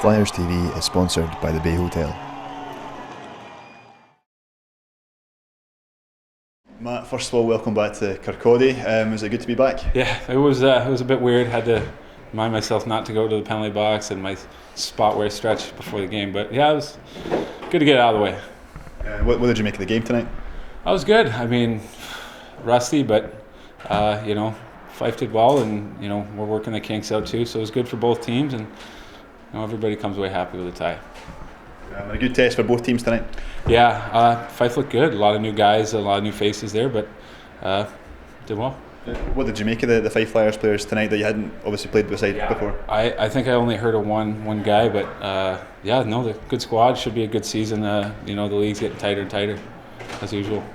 Flyers TV is sponsored by the Bay Hotel. Matt, first of all, welcome back to Kirkcaldy. Is it good to be back? Yeah, it was a bit weird. Had to remind myself not to go to the penalty box and my spot where I stretched before the game. But yeah, it was good to get it out of the way. What did you make of the game tonight? I was good. I mean, rusty, but Fife did well, and we're working the kinks out too. So it was good for both teams, and everybody comes away happy with a tie. A good test for both teams tonight. Yeah, Fife looked good. A lot of new guys, a lot of new faces there, but did well. What did you make of the Fife Flyers players tonight that you hadn't obviously played beside before? I think I only heard of one guy, but the good squad. Should be a good season. The league's getting tighter and tighter, as usual.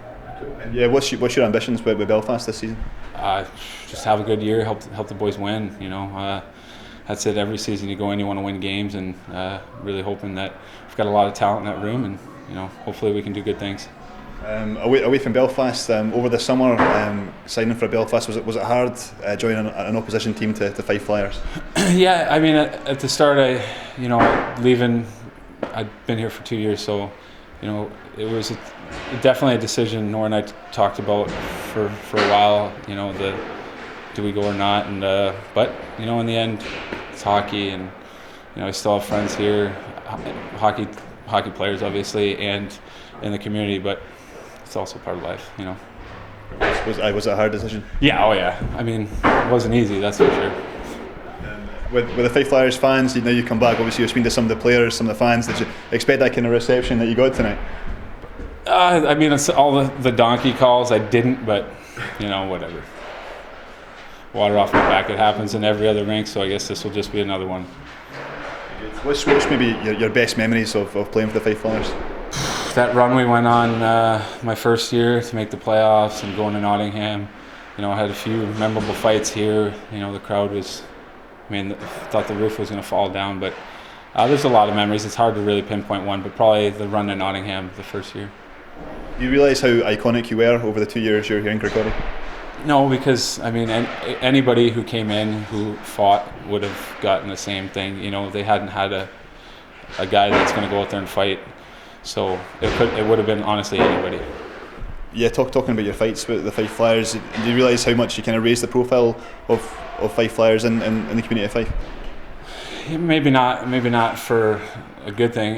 And yeah, what's your ambitions with Belfast this season? Just have a good year, help the boys win. That's it. Every season you go in, you want to win games, and really hoping that we've got a lot of talent in that room, and hopefully we can do good things. Away from Belfast, over the summer, signing for Belfast, was it hard joining an opposition team to Fife Flyers? Yeah, I mean at the start, leaving, I'd been here for 2 years, so it was definitely a decision Nora and I talked about for a while. Do we go or not? And but in the end, it's hockey, and I still have friends here, hockey players obviously, and in the community, but it's also part of life. Was it a hard decision? Yeah, oh yeah. I mean, it wasn't easy, that's for sure. With the Fife Flyers fans, you come back. Obviously, you've been to some of the players, some of the fans. Did you expect that kind of reception that you got tonight? I mean, it's all the donkey calls. I didn't, but whatever. Water off my back. It happens in every other rink, so I guess this will just be another one. What's maybe your best memories of playing for the Fife Flyers? That run we went on my first year to make the playoffs and going to Nottingham. I had a few memorable fights here. The crowd was, thought the roof was going to fall down, but there's a lot of memories. It's hard to really pinpoint one, but probably the run to Nottingham the first year. Do you realise how iconic you were over the 2 years you're here in Kirkcaldy? No, because anybody who came in who fought would have gotten the same thing. They hadn't had a guy that's going to go out there and fight, so it would have been honestly anybody. Yeah, talking about your fights with the Fife Flyers, do you realise how much you kind of raised the profile of Fife Flyers in the community of Fife? Maybe not for a good thing.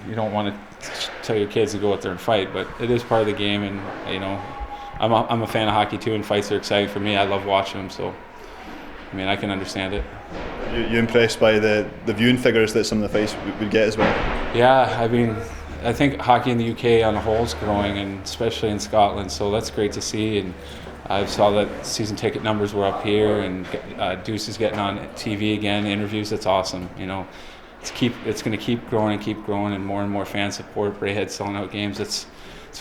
You don't want to tell your kids to go out there and fight, but it is part of the game, and I'm a fan of hockey too, and fights are exciting for me. I love watching them, so I can understand it. You impressed by the viewing figures that some of the fights would get as well? Yeah, I think hockey in the UK on a whole is growing, and especially in Scotland, so that's great to see. And I saw that season ticket numbers were up here, and Deuce is getting on TV again, interviews. That's awesome. It's going to keep growing, and more fan support. Brayhead selling out games. It's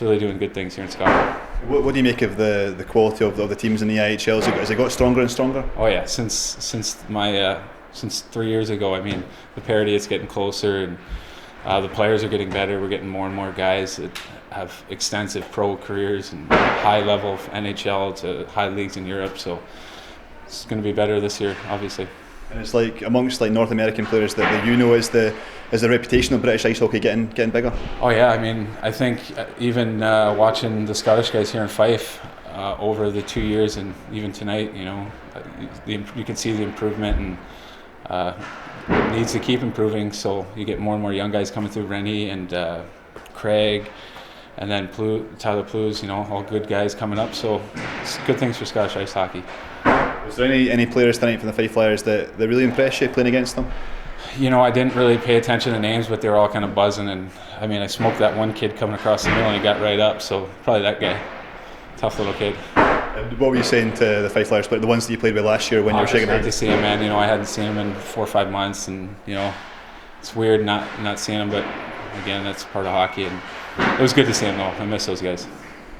really doing good things here in Scotland. What do you make of the quality of the teams in the IHL? Has it got stronger and stronger? Oh yeah, since 3 years ago. The parity, it's getting closer, and the players are getting better. We're getting more and more guys that have extensive pro careers and high level of NHL to high leagues in Europe. So it's going to be better this year, obviously. And it's like amongst North American players that is the reputation of British ice hockey getting bigger? Oh yeah, I think even watching the Scottish guys here in Fife over the 2 years, and even tonight, you can see the improvement, and it needs to keep improving. So you get more and more young guys coming through, Rennie and Craig, and then Tyler Plews, all good guys coming up. So it's good things for Scottish ice hockey. Was there any players tonight from the Fife Flyers that really impressed you playing against them? I didn't really pay attention to names, but they were all kind of buzzing. And I smoked that one kid coming across the middle, and he got right up. So probably that guy, tough little kid. What were you saying to the Fife Flyers, the ones that you played with last year when you were shaking hands? Great to see him, man. I hadn't seen him in 4 or 5 months, and it's weird not seeing him, but again, that's part of hockey, and it was good to see him though. I miss those guys.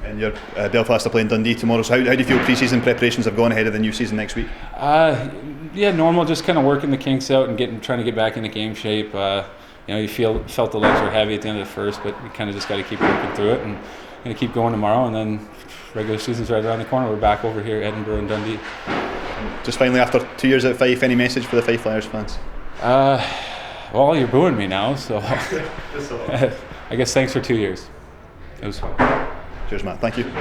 And your Belfast are playing Dundee tomorrow, so how do you feel pre-season preparations have gone ahead of the new season next week? Yeah, normal, just kind of working the kinks out and trying to get back into game shape. You felt the legs were heavy at the end of the first, but you kind of just got to keep working through it, and going to keep going tomorrow, and then regular season's right around the corner. We're back over here, Edinburgh and Dundee. Just finally, after 2 years at Fife, any message for the Fife Flyers fans? Well, you're booing me now, so I guess thanks for 2 years. It was fun. Cheers, Matt. Thank you.